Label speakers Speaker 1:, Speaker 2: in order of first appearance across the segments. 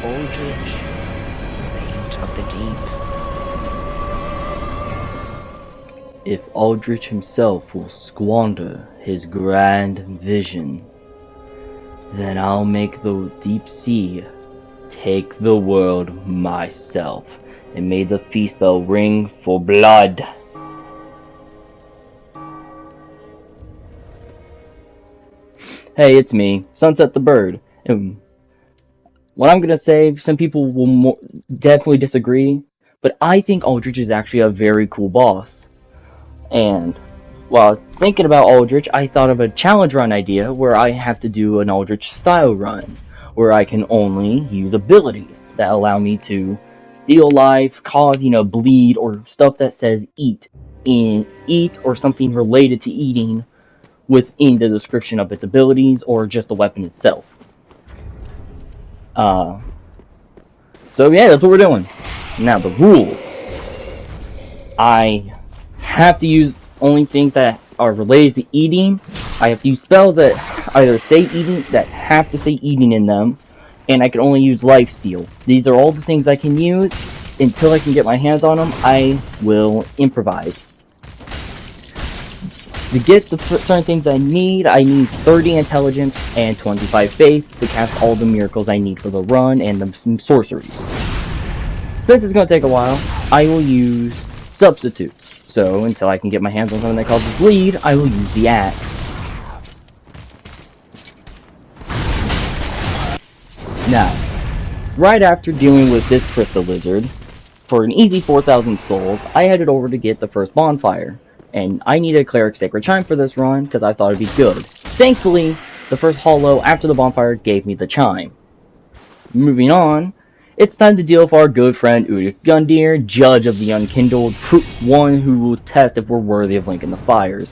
Speaker 1: Aldrich, Saint of the Deep.
Speaker 2: If Aldrich himself will squander his grand vision, then I'll make the deep sea take the world myself, and may the feast bell ring for blood. Hey, it's me, Sunset the Bird. And what I'm gonna say, some people will definitely disagree, but I think Aldrich is actually a very cool boss. And while thinking about Aldrich, I thought of a challenge run idea where I have to do an Aldrich style run, where I can only use abilities that allow me to steal life, cause, bleed, or stuff that says eat or something related to eating within the description of its abilities or just the weapon itself. Uh, so yeah, that's what we're doing. Now the rules. I have to use only things that are related to eating. I have to use spells that either say eating, that have to say eating in them, and I can only use lifesteal. These are all the things I can use. Until I can get my hands on them, I will improvise. To get the certain things I need 30 intelligence and 25 faith to cast all the miracles I need for the run and the sorceries. Since it's going to take a while, I will use substitutes. So until I can get my hands on something that causes bleed, I will use the axe. Now, right after dealing with this crystal lizard, for an easy 4,000 souls, I headed over to get the first bonfire. And I needed a cleric sacred chime for this run because I thought it'd be good. Thankfully, the first hollow after the bonfire gave me the chime. Moving on, it's time to deal with our good friend Aldrich Gundyr, judge of the unkindled, one who will test if we're worthy of linking the fires.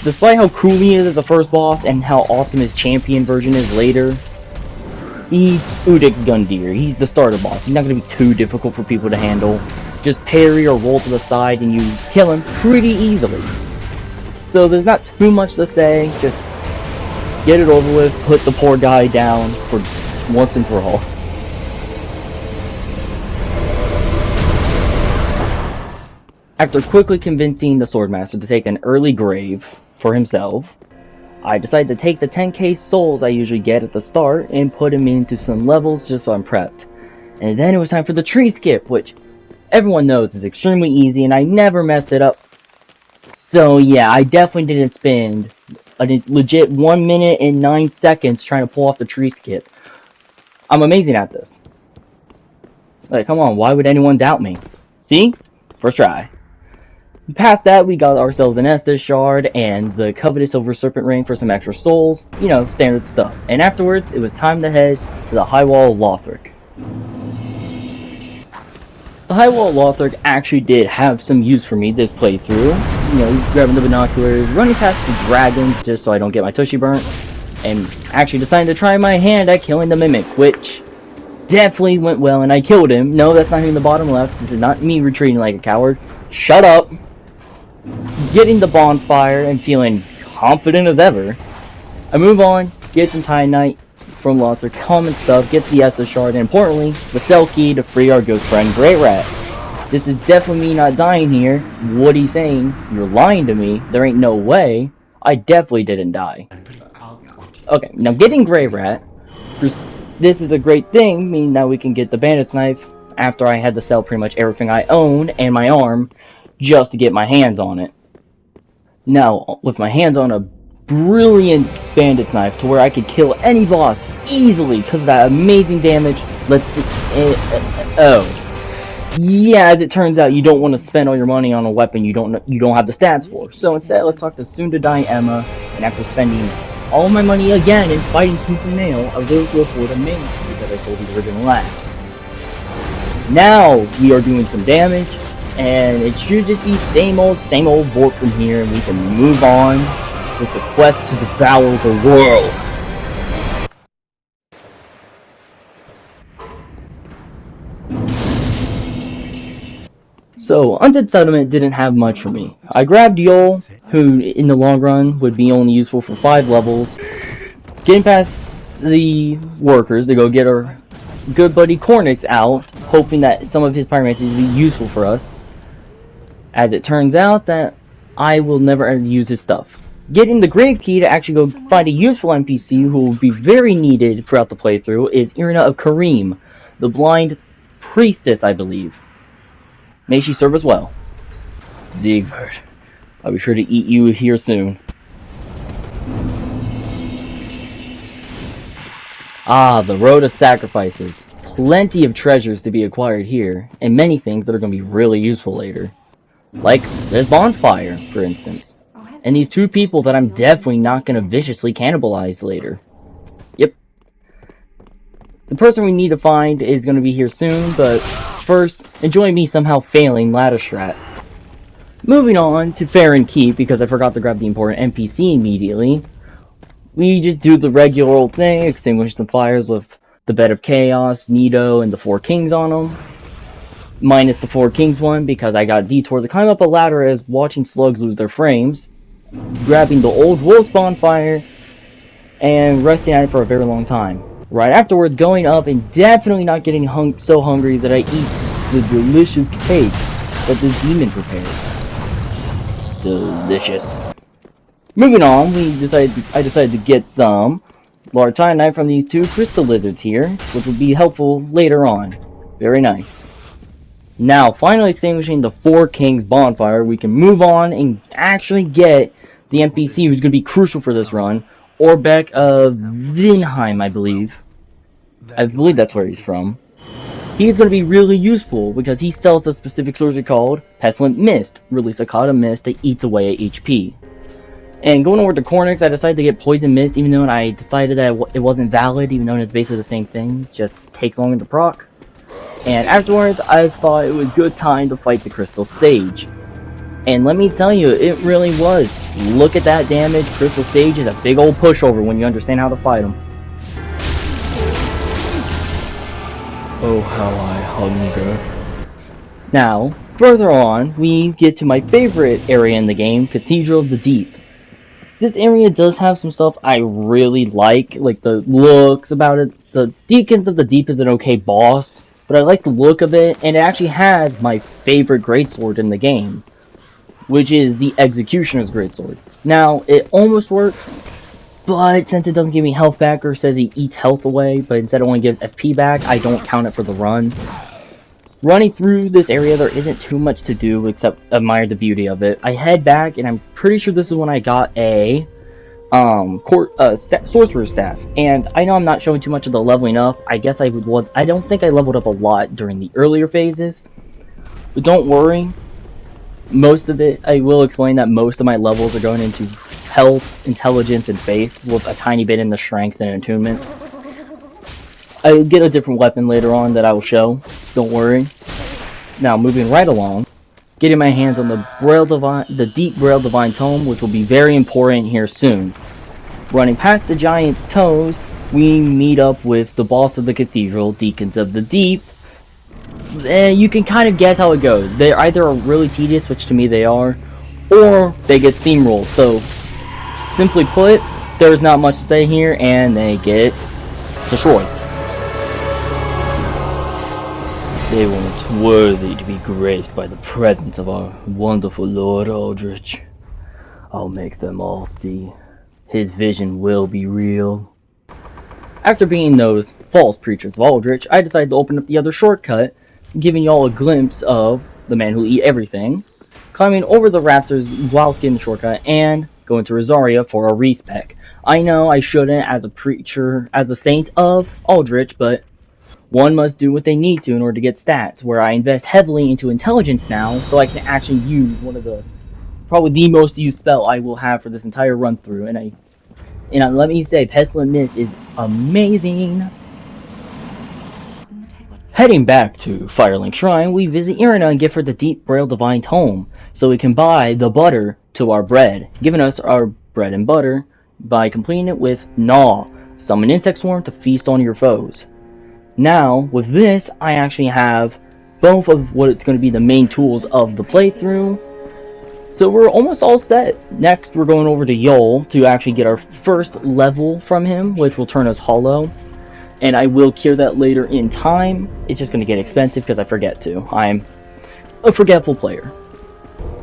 Speaker 2: Despite how cool he is as the first boss and how awesome his champion version is later, he's Aldrich Gundyr. He's the starter boss. He's not going to be too difficult for people to handle. Just parry or roll to the side and you kill him pretty easily. So there's not too much to say, just get it over with, put the poor guy down for once and for all. After quickly convincing the Swordmaster to take an early grave for himself, I decided to take the 10k souls I usually get at the start and put them into some levels just so I'm prepped. And then it was time for the tree skip, which everyone knows is extremely easy and I never messed it up. So yeah, I definitely didn't spend a legit 1 minute and 9 seconds trying to pull off the tree skip. I'm amazing at this. Like, come on, why would anyone doubt me? See? First try. Past that, we got ourselves an Estus shard and the coveted silver serpent ring for some extra souls. You know, standard stuff. And afterwards, it was time to head to the High Wall of Aldrich. The High Wall of Aldrich actually did have some use for me this playthrough. You know, grabbing the binoculars, running past the dragon just so I don't get my tushy burnt, and actually deciding to try my hand at killing the Mimic, which definitely went well, and I killed him. No, that's not him in the bottom left. This is not me retreating like a coward. Shut up! Getting the bonfire and feeling confident as ever, I move on, get some Titanite from Lothar, common stuff, get the Estus shard, and importantly, the cell key to free our good friend Grey Rat. This is definitely me not dying here. What are you saying? You're lying to me. There ain't no way. I definitely didn't die. Okay, now getting Grey Rat, this is a great thing, meaning now we can get the Bandit's Knife after I had to sell pretty much everything I owned and my arm just to get my hands on it. Now, with my hands on a brilliant Bandit's Knife to where I could kill any boss easily because of that amazing damage. Let's see. Oh. Yeah, as it turns out, you don't want to spend all your money on a weapon you don't have the stats for. So instead, let's talk to soon-to-die Emma, and after spending all my money again and fighting tooth and nail, I was able to afford a main because I sold the original axe. Now we are doing some damage, and it should just be same old Vork from here, and we can move on with the quest to devour the world. So, Undead Settlement didn't have much for me. I grabbed Yol, who in the long run would be only useful for 5 levels. Getting past the workers to go get our good buddy Cornix out, hoping that some of his pyromancy would be useful for us. As it turns out that I will never ever use his stuff. Getting the grave key to actually go find a useful NPC who will be very needed throughout the playthrough is Irina of Kareem, the blind priestess, I believe. May she serve us well. Siegfried, I'll be sure to eat you here soon. Ah, the road of sacrifices. Plenty of treasures to be acquired here, and many things that are going to be really useful later. Like this bonfire, for instance. And these two people that I'm definitely not going to viciously cannibalize later. Yep. The person we need to find is going to be here soon, but first, enjoy me somehow failing ladder strat. Moving on to Farron Keep, because I forgot to grab the important NPC immediately. We just do the regular old thing, extinguish the fires with the Bed of Chaos, Nito, and the Four Kings on them. Minus the Four Kings one, because I got a detour to climb up a ladder as watching slugs lose their frames. Grabbing the old wolf's bonfire, and resting at it for a very long time. Right afterwards, going up and definitely not getting so hungry that I eat the delicious cake that this demon prepares. Delicious. Moving on, I decided to get some large titanite from these two crystal lizards here, which will be helpful later on. Very nice. Now, finally extinguishing the Four Kings bonfire, we can move on and actually get the NPC who's going to be crucial for this run, Orbeck of Vinheim, I believe. I believe that's where he's from. He's going to be really useful because he sells a specific sorcery called Pestilent Mist. Release a cloud of mist that eats away at HP. And going over to Cornix, I decided to get Poison Mist, even though I decided that it wasn't valid, even though it's basically the same thing. It just takes longer to proc. And afterwards, I thought it was good time to fight the Crystal Sage. And let me tell you, it really was. Look at that damage. Crystal Sage is a big old pushover when you understand how to fight him. Oh, how I hunger. Now, further on, we get to my favorite area in the game, Cathedral of the Deep. This area does have some stuff I really like the looks about it. The Deacons of the Deep is an okay boss, but I like the look of it, and it actually has my favorite greatsword in the game, which is the Executioner's Greatsword. Now, it almost works, but since it doesn't give me health back or says it eats health away, but instead it only gives FP back, I don't count it for the run. Running through this area, there isn't too much to do except admire the beauty of it. I head back, and I'm pretty sure this is when I got a sorcerer's staff. And I know I'm not showing too much of the leveling up. I guess I don't think I leveled up a lot during the earlier phases, but don't worry. Most of it, I will explain that most of my levels are going into health, intelligence, and faith, with a tiny bit in the strength and attunement. I'll get a different weapon later on that I will show, don't worry. Now, moving right along, getting my hands on the Deep Braille Divine Tome, which will be very important here soon. Running past the Giant's Toes, we meet up with the boss of the Cathedral, Deacons of the Deep. You can kind of guess how it goes. They're either really tedious, which to me they are, or they get steamrolled. So, simply put, there's not much to say here, and they get destroyed. They weren't worthy to be graced by the presence of our wonderful Lord Aldrich. I'll make them all see. His vision will be real. After being those false preachers of Aldrich, I decided to open up the other shortcut, giving y'all a glimpse of the man who'll eat everything, climbing over the rafters while skipping the shortcut, and going to Rosaria for a respec. I know I shouldn't as a preacher, as a saint of Aldrich, but one must do what they need to in order to get stats, where I invest heavily into intelligence now, so I can actually use one of the, probably the most used spell I will have for this entire run through, and let me say, Pestilent Mist is amazing. Heading back to Firelink Shrine, we visit Irina and give her the Deep Braille Divine Tome, so we can buy the butter to our bread, giving us our bread and butter by completing it with Gnaw, summon insect swarm to feast on your foes. Now, with this, I actually have both of what it's going to be the main tools of the playthrough, So we're almost all set. Next, we're going over to Yol to actually get our first level from him, which will turn us hollow. And I will cure that later in time. It's just going to get expensive because I forget to. I'm a forgetful player.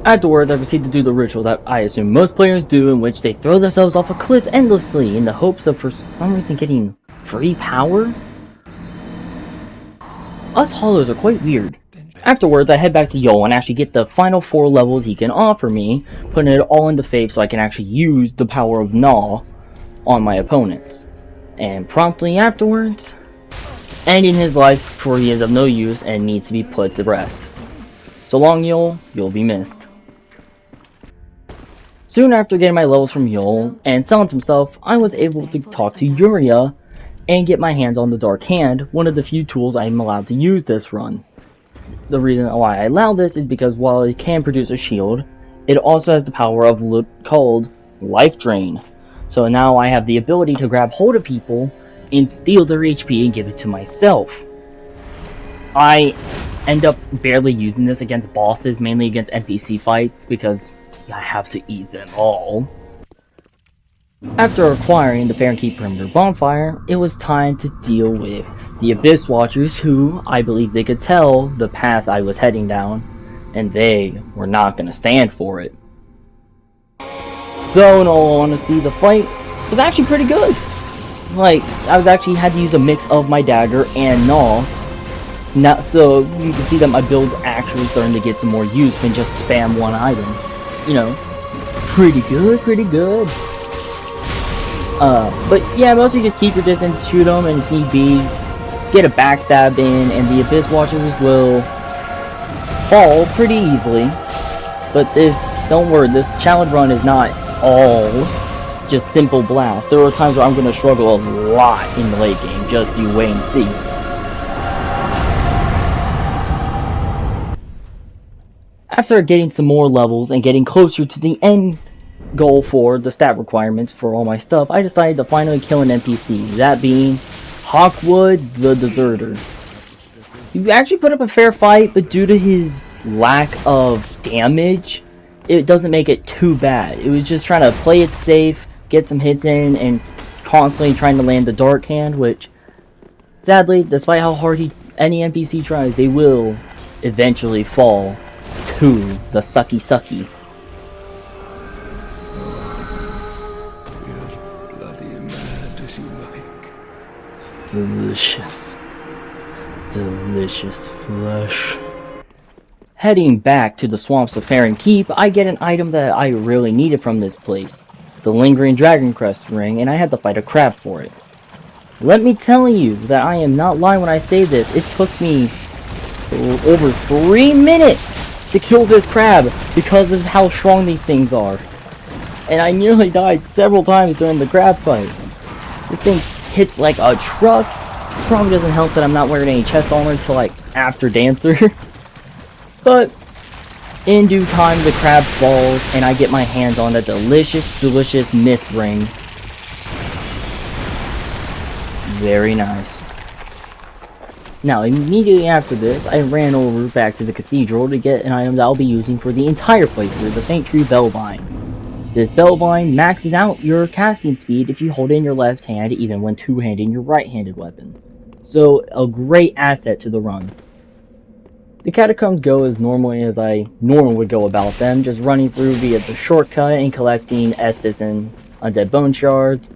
Speaker 2: Afterwards, I proceed to do the ritual that I assume most players do, in which they throw themselves off a cliff endlessly in the hopes of, for some reason, getting free power? Us hollows are quite weird. Afterwards, I head back to Yol and actually get the final 4 levels he can offer me, putting it all into faith so I can actually use the power of Gnaw on my opponents. And promptly afterwards, ending his life for he is of no use and needs to be put to rest. So long, Yol, you'll be missed. Soon after getting my levels from Yol and selling some stuff, I was able to talk to Yuria and get my hands on the Dark Hand, one of the few tools I am allowed to use this run. The reason why I allow this is because while it can produce a shield, it also has the power of called Life Drain. So now I have the ability to grab hold of people and steal their HP and give it to myself. I end up barely using this against bosses, mainly against NPC fights, because I have to eat them all. After acquiring the Fahrenheit Perimeter Bonfire, it was time to deal with the Abyss Watchers, who I believe they could tell the path I was heading down, and they were not going to stand for it. Though in all honesty, the fight was actually pretty good. Like, I was actually had to use a mix of my dagger and Gnaw. Now, so you can see that my build's actually starting to get some more use than just spam one item. You know, pretty good, pretty good. But yeah, mostly just keep your distance, shoot them, and if need be, get a backstab in, and the Abyss Watchers will fall pretty easily. But don't worry, this challenge run is not all just simple blast. There are times where I'm going to struggle a lot in the late game, just you wait and see. After getting some more levels and getting closer to the end goal for the stat requirements for all my stuff, I decided to finally kill an NPC, that being Hawkwood the Deserter. He actually put up a fair fight, but due to his lack of damage, it doesn't make it too bad. It was just trying to play it safe, get some hits in, and constantly trying to land the Dark Hand, which, sadly, despite how hard any NPC tries, they will eventually fall to the sucky. Delicious flesh. Heading back to the swamps of Farron Keep, I get an item that I really needed from this place, the Lingering Dragon Crest ring, and I had to fight a crab for it. Let me tell you that I am not lying when I say this. It took me over 3 minutes to kill this crab because of how strong these things are. And I nearly died several times during the crab fight. This thing hits like a truck. Probably doesn't help that I'm not wearing any chest armor until like after Dancer. But in due time the crab falls and I get my hands on the delicious myth ring. Very nice. Now immediately after this I ran over back to the cathedral to get an item that I'll be using for the entire playthrough, the Saint Tree Bellvine. This Bellvine maxes out your casting speed if you hold in your left hand even when two-handing your right-handed weapon. So a great asset to the run. The catacombs go as normally as I normally would go about them, just running through via the shortcut and collecting Estus and undead bone shards,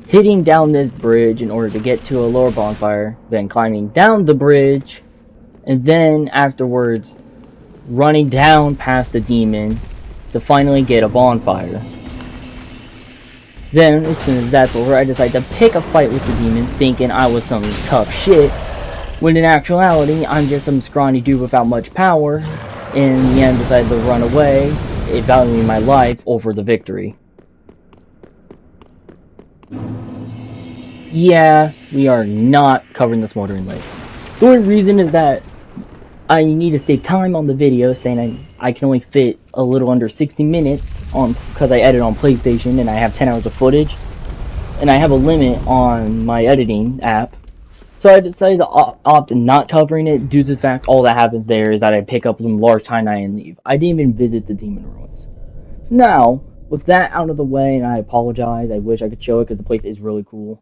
Speaker 2: hitting down this bridge in order to get to a lower bonfire, then climbing down the bridge, and then afterwards running down past the demon to finally get a bonfire. Then, as soon as that's over, I decide to pick a fight with the demon, thinking I was some tough shit, when in actuality, I'm just some scrawny dude without much power, and in the end decided to run away, valuing my life over the victory. Yeah, we are not covering the Smoldering Lake. The only reason is that I need to save time on the video, saying I can only fit a little under 60 minutes because I edit on PlayStation and I have 10 hours of footage, and I have a limit on my editing app, So I decided to opt not covering it due to the fact all that happens there is that I pick up some large Titanite and leave. I didn't even visit the Demon Ruins. Now, with that out of the way, and I apologize, I wish I could show it because the place is really cool.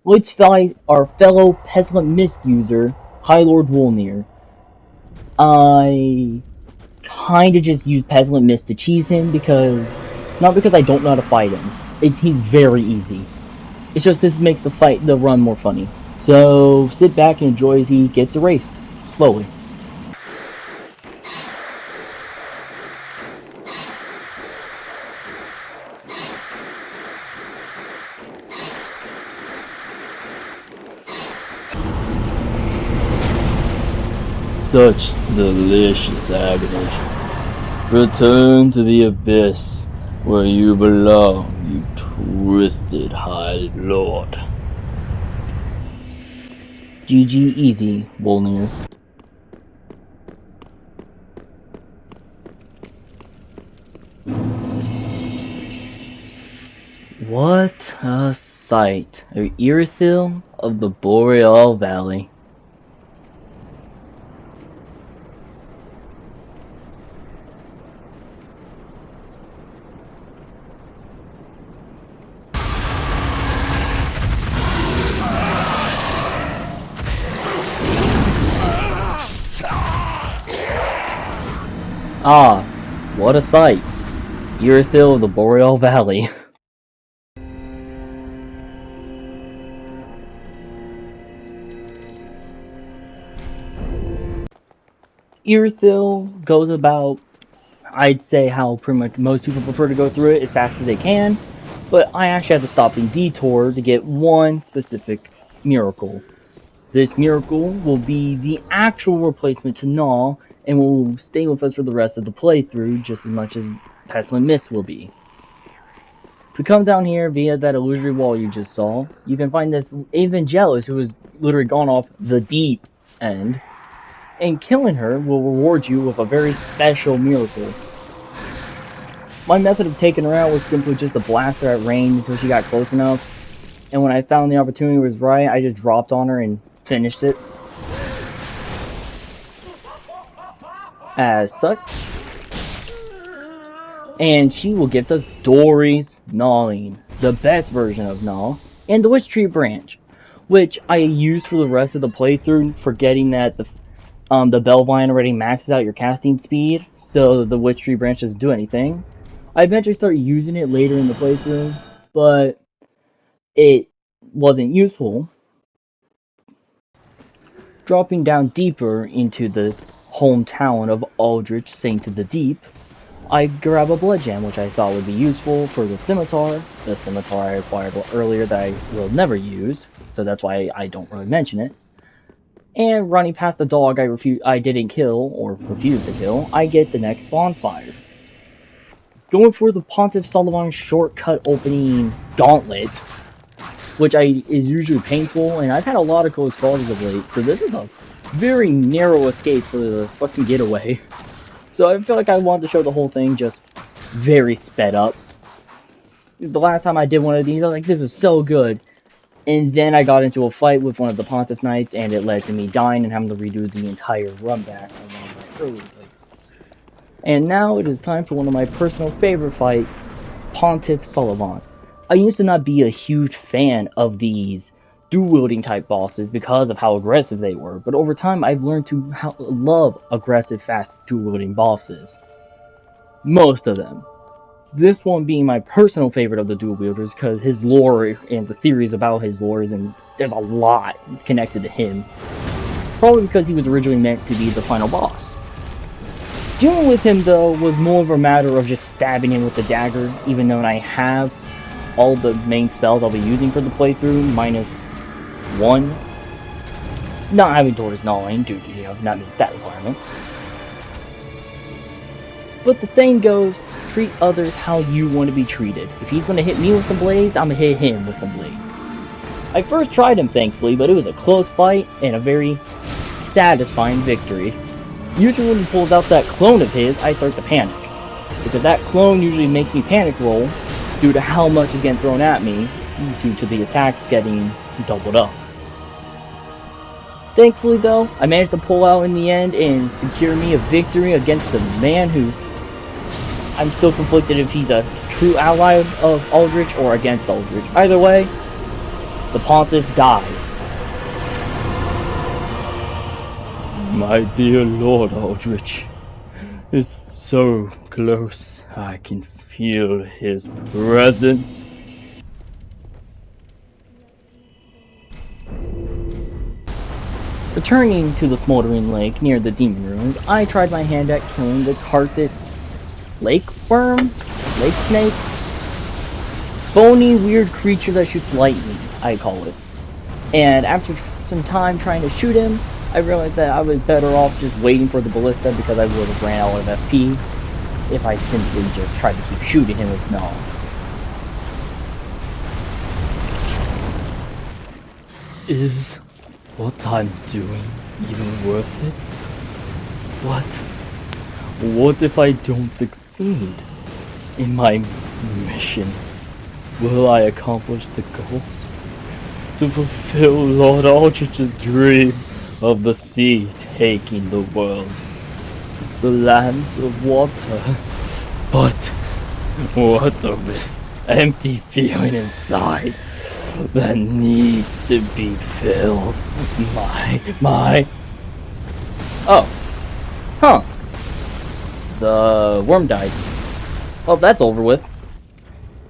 Speaker 2: Let's fight our fellow Pestilent Mist user, High Lord Wolnir. I kinda just use Pestilent Mist to cheese him not because I don't know how to fight him. He's very easy. It's just this makes the run more funny. So sit back and enjoy as he gets erased. Slowly. Such delicious agony. Return to the abyss, where you belong, you twisted High Lord. GG easy, Wolnir. What a sight! A Irithyll of the Boreal Valley. Ah, what a sight! Irithyll of the Boreal Valley. Irithyll goes about, I'd say how pretty much most people prefer to go through it as fast as they can, but I actually had to stop and detour to get one specific miracle. This miracle will be the actual replacement to Gnaw and will stay with us for the rest of the playthrough just as much as Pestilent Mist will be. If we come down here via that illusory wall you just saw, you can find this Evangelist who has literally gone off the deep end, and killing her will reward you with a very special miracle. My method of taking her out was simply just to blast her at range until she got close enough, and when I found the opportunity was right, I just dropped on her and finished it. As such, and she will gift us Dory's Gnawing, the best version of Gnaw, and the Witch Tree Branch, which I used for the rest of the playthrough, forgetting that the Bellvine already maxes out your casting speed, so the Witch Tree Branch doesn't do anything. I eventually started using it later in the playthrough, but it wasn't useful. Dropping down deeper into the hometown of Aldrich, Saint of the Deep, I grab a blood gem, which I thought would be useful for the scimitar I acquired earlier that I will never use, so that's why I don't really mention it. And running past the dog I didn't kill, or refused to kill, I get the next bonfire. Going for the Pontiff Sulivan shortcut opening gauntlet, which is usually painful, and I've had a lot of close calls of late, so this is a very narrow escape for the fucking getaway. So I feel like I wanted to show the whole thing just very sped up. The last time I did one of these, I was like, this is so good. And then I got into a fight with one of the Pontiff Knights, and it led to me dying and having to redo the entire run back on one of my earlier plays. And now it is time for one of my personal favorite fights, Pontiff Sulivan. I used to not be a huge fan of these dual-wielding type bosses because of how aggressive they were, but over time I've learned to love aggressive, fast dual-wielding bosses. Most of them. This one being my personal favorite of the dual wielders because his lore and the theories about his lore and there's a lot connected to him. Probably because he was originally meant to be the final boss. Dealing with him though was more of a matter of just stabbing him with the dagger, even though I have all the main spells I'll be using for the playthrough, minus one. Not having Dory's Gnawing due to, not meeting stat requirements. But the saying goes, treat others how you want to be treated. If he's going to hit me with some blades, I'm going to hit him with some blades. I first tried him thankfully, but it was a close fight and a very satisfying victory. Usually when he pulls out that clone of his, I start to panic. Because that clone usually makes me panic roll due to how much is getting thrown at me, due to the attacks getting doubled up. Thankfully though, I managed to pull out in the end and secure me a victory against the man who I'm still conflicted if he's a true ally of Aldrich or against Aldrich. Either way, the Pontiff dies. My dear Lord Aldrich is so close. I can feel his presence. Returning to the smoldering lake near the demon ruins, I tried my hand at killing the Karthus lake worm? Lake snake? Bony, weird creature that shoots lightning, I call it. And after some time trying to shoot him, I realized that I was better off just waiting for the ballista because I would have ran out of FP if I simply just tried to keep shooting him with Gnaw. Is what I'm doing even worth it? What if I don't succeed in my mission? Will I accomplish the goals? To fulfill Lord Aldrich's dream of the sea taking the world, the land of water. But what of this empty feeling inside that needs to be filled? Oh, huh. The worm died. Well, that's over with.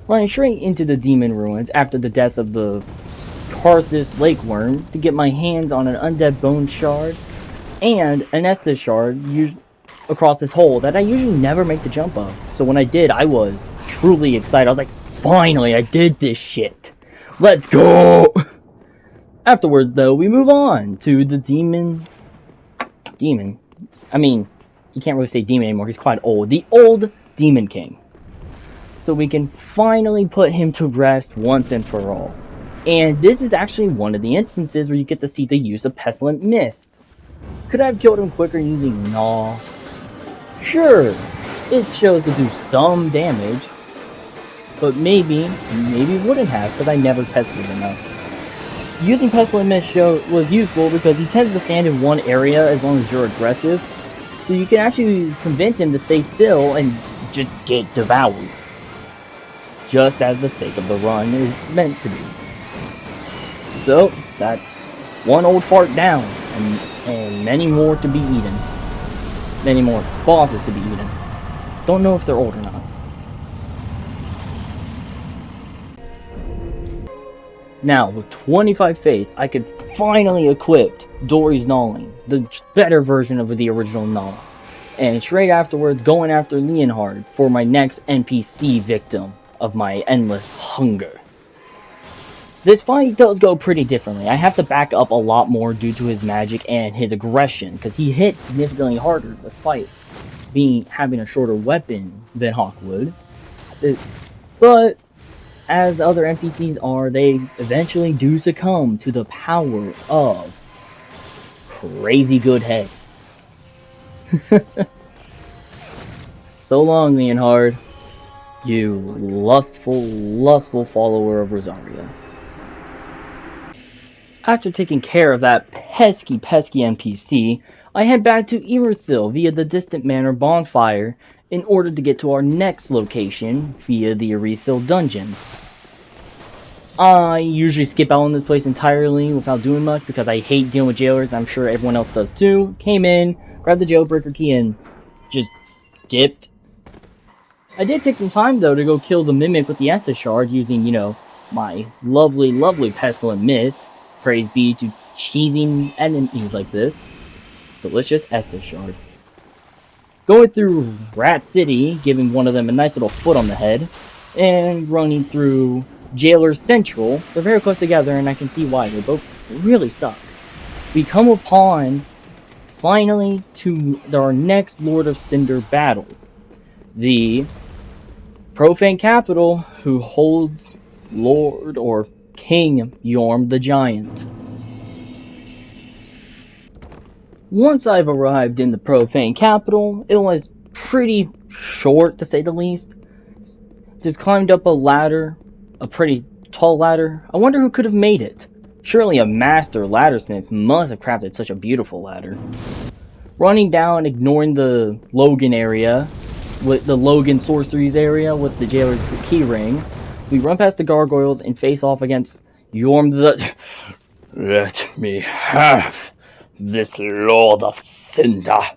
Speaker 2: Running straight into the demon ruins after the death of the Karthus lake worm to get my hands on an undead bone shard and an Estus shard across this hole that I usually never make the jump of. So when I did, I was truly excited. I was like, finally, I did this shit. Let's go! Afterwards, though, we move on to the demon. I mean, you can't really say demon anymore. He's quite old. The old Demon King. So we can finally put him to rest once and for all. And this is actually one of the instances where you get to see the use of Pestilent Mist. Could I have killed him quicker using Gnaw? Sure, it shows to do some damage, but maybe wouldn't have because I never tested it enough. Using Pestilent Mist was useful because he tends to stand in one area as long as you're aggressive, so you can actually convince him to stay still and just get devoured. Just as the sake of the run is meant to be. So, that's one old fart down, and many more to be eaten. Many more bosses to be eaten. Don't know if they're old or not. Now, with 25 faith, I could finally equip Dory's Gnawing, the better version of the original Gnaw. And straight afterwards, going after Leonhard for my next NPC victim of my endless hunger. This fight does go pretty differently. I have to back up a lot more due to his magic and his aggression, because he hits significantly harder despite having a shorter weapon than Hawkwood. But as the other NPCs are, they eventually do succumb to the power of crazy good head. So long, Leonhard, you lustful follower of Rosaria. After taking care of that pesky NPC, I head back to Irithyll via the Distant Manor bonfire in order to get to our next location via the Irithyll dungeons. I usually skip out on this place entirely without doing much because I hate dealing with jailers. I'm sure everyone else does too. Came in, grabbed the jailbreaker key, and just dipped. I did take some time though to go kill the mimic with the Estus shard using, my lovely Pestilent Mist. Praise be to cheesing enemies like this. Delicious Estus shard. Going through Rat City, giving one of them a nice little foot on the head, and running through Jailer Central. They're very close together, and I can see why. They both really suck. We come upon, finally, to our next Lord of Cinder battle. The Profane Capital, who holds Lord or King Yorm the Giant. Once I've arrived in the Profane Capital, it was pretty short to say the least. Just climbed up a ladder, a pretty tall ladder. I wonder who could have made it. Surely a master laddersmith must have crafted such a beautiful ladder. Running down, ignoring the Logan area, with the Logan sorceries area with the jailer's key ring, we run past the gargoyles and face off against Yorm the... Let me have this Lord of Cinder.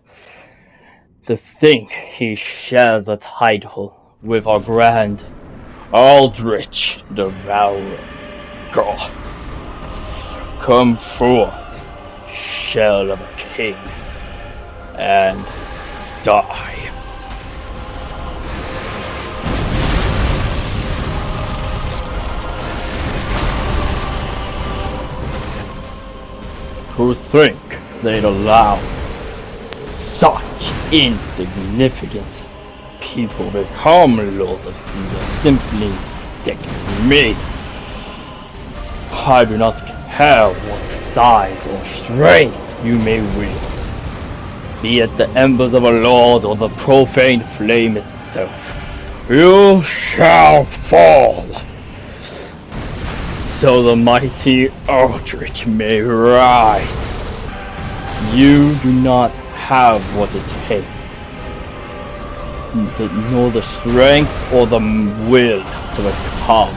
Speaker 2: To think he shares a title with our grand Aldrich, devourer gods. Come forth, shell of a king, and die. Who think they'd allow such insignificant people to become Lord of Cinder simply sickens me. I do not care what size or strength you may wield, be it the embers of a lord or the profane flame itself. You shall fall, so the mighty Aldrich may rise. You do not have what it takes, nor the strength or the will to become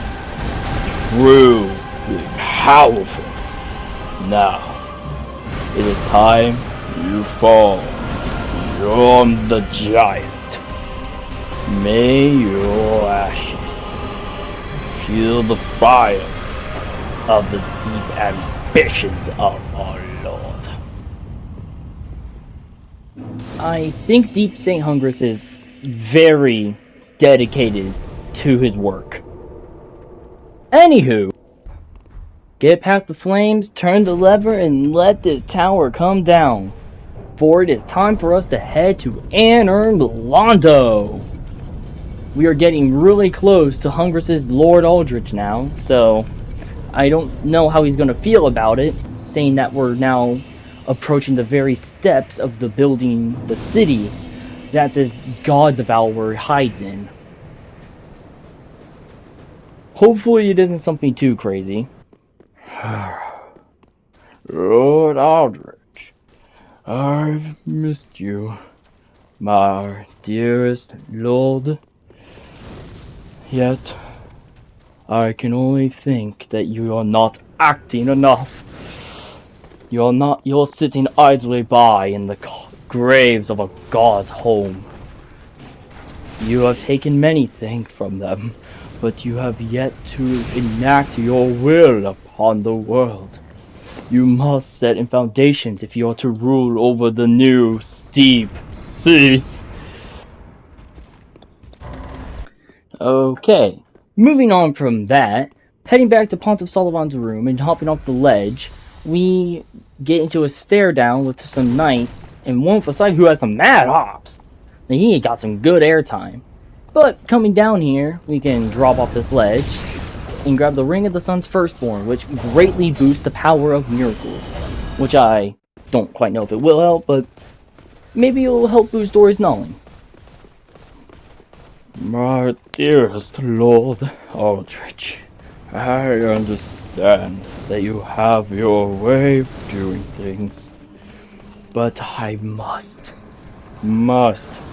Speaker 2: truly powerful. Now, it is time you fall, Yorm the Giant. May your ashes fuel the fires of the deep ambitions of our Lord. I think Deep St. Hungress is very dedicated to his work. Anywho, get past the flames, turn the lever, and let this tower come down. For it is time for us to head to Anern Londo. We are getting really close to Hungress's Lord Aldrich now, so I don't know how he's going to feel about it, saying that we're now approaching the very steps of the building, the city that this god devourer hides in. Hopefully it isn't something too crazy. Lord Aldrich, I've missed you, my dearest lord. Yet, I can only think that you are not acting enough. You're sitting idly by in the graves of a god's home. You have taken many things from them, but you have yet to enact your will upon the world. You must set in foundations if you are to rule over the new steep seas. Okay, moving on from that, heading back to Pontiff Sullivan's room and hopping off the ledge, we get into a stare down with some knights and one Fasai who has some mad hops. Now he got some good airtime. But coming down here, we can drop off this ledge and grab the Ring of the Sun's Firstborn, which greatly boosts the power of miracles. Which I don't quite know if it will help, but maybe it will help boost Dory's Nulling. My dearest Lord Aldrich, I understand that you have your way of doing things, but I must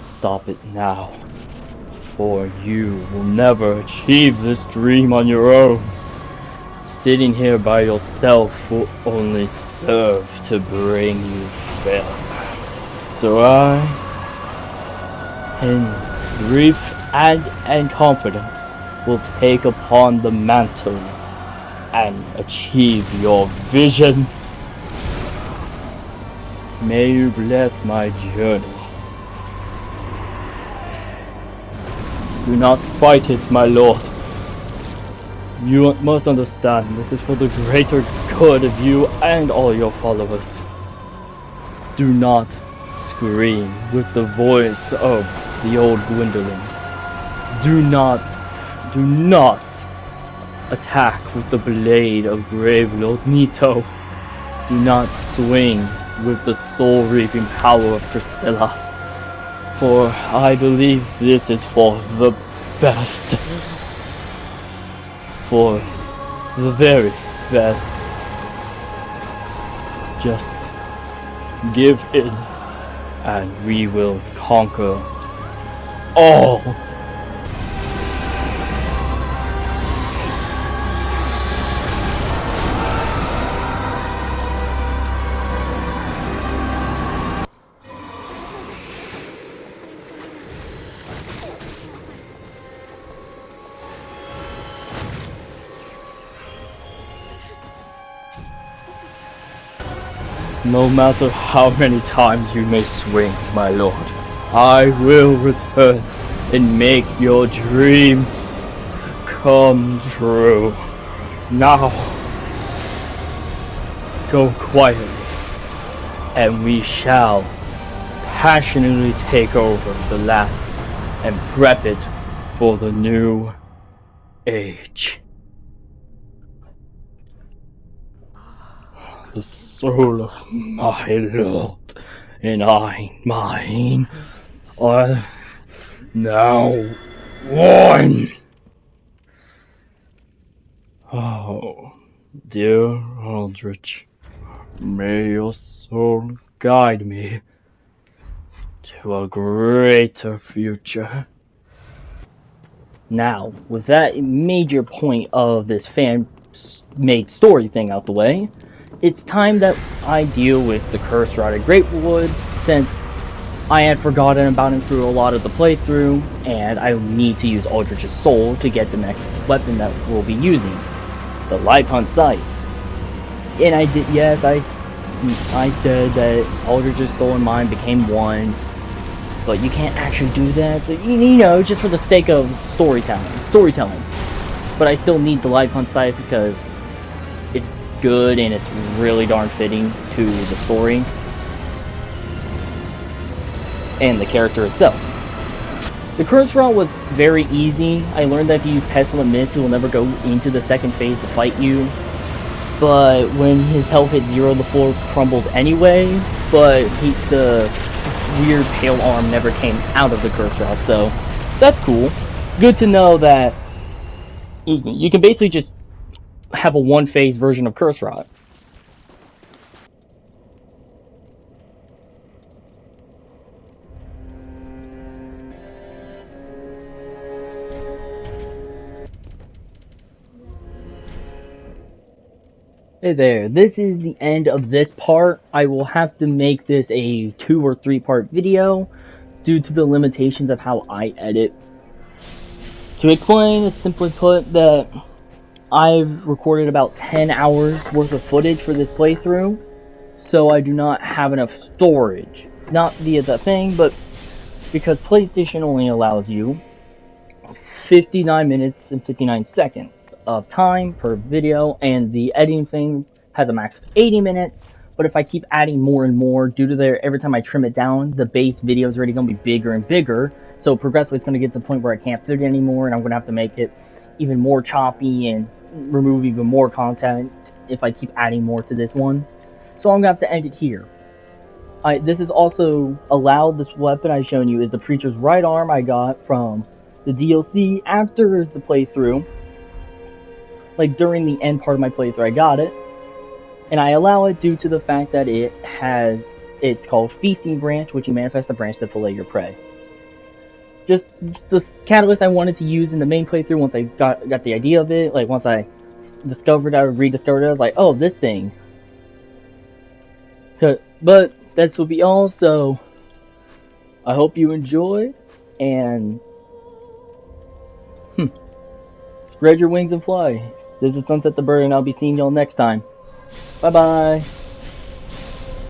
Speaker 2: stop it now, for you will never achieve this dream on your own. Sitting here by yourself will only serve to bring you failure. So I, in grief and confidence, will take upon the mantle and achieve your vision. May you bless my journey. Do not fight it, my lord. You must understand, this is for the greater good of you and all your followers. Do not scream with the voice of the old Gwendolyn. Do not attack with the blade of Grave Lord Nito. Do not swing with the soul-reaping power of Priscilla. For I believe this is for the best. For the very best Just give in, and we will conquer all. No matter how many times you may swing, my lord, I will return and make your dreams come true. Now, go quietly, and we shall passionately take over the land and prep it for the new age. The soul of my lord and mine, are now one. Oh, dear Aldrich, may your soul guide me to a greater future. Now, with that major point of this fan-made story thing out the way, it's time that I deal with the Cursed Rod of Greatwood, since I had forgotten about him through a lot of the playthrough, and I need to use Aldrich's Soul to get the next weapon that we'll be using, the Live Hunt Sight. And I did, yes, I said that Aldrich's Soul and mine became one, but you can't actually do that, so, you know, just for the sake of storytelling. But I still need the Live Hunt Sight because it's good and it's really darn fitting to the story and the character itself. The Cursed Rod was very easy. I learned that if you use Pestilent Mist, he will never go into the second phase to fight you. But when his health hit 0, the floor crumbled anyway. But the weird pale arm never came out of the Cursed Rod, so that's cool. Good to know that you can basically just have a one-phase version of Cursed Rod. Hey there, this is the end of this part. I will have to make this a 2 or 3 part video due to the limitations of how I edit. To explain, it's simply put that I've recorded about 10 hours worth of footage for this playthrough, so I do not have enough storage. Not via the thing, but because PlayStation only allows you 59 minutes and 59 seconds of time per video, and the editing thing has a max of 80 minutes, but if I keep adding more and more, due to every time I trim it down, the base video is already going to be bigger and bigger, so progressively it's going to get to the point where I can't fit it anymore, and I'm going to have to make it even more choppy and remove even more content if I keep adding more to this one. So I'm going to have to end it here. This is also allowed. This weapon I've shown you is the Preacher's right arm I got from the DLC after the playthrough. Like during the end part of my playthrough I got it. And I allow it due to the fact that it's called Feasting Branch, which you manifest a branch to fillet your prey. Just the catalyst I wanted to use in the main playthrough once I got the idea of it, like once I rediscovered it, I was like, oh, this thing. But this will be all, so I hope you enjoy, and spread your wings and fly. This is Sunset the Bird, and I'll be seeing y'all next time. Bye bye.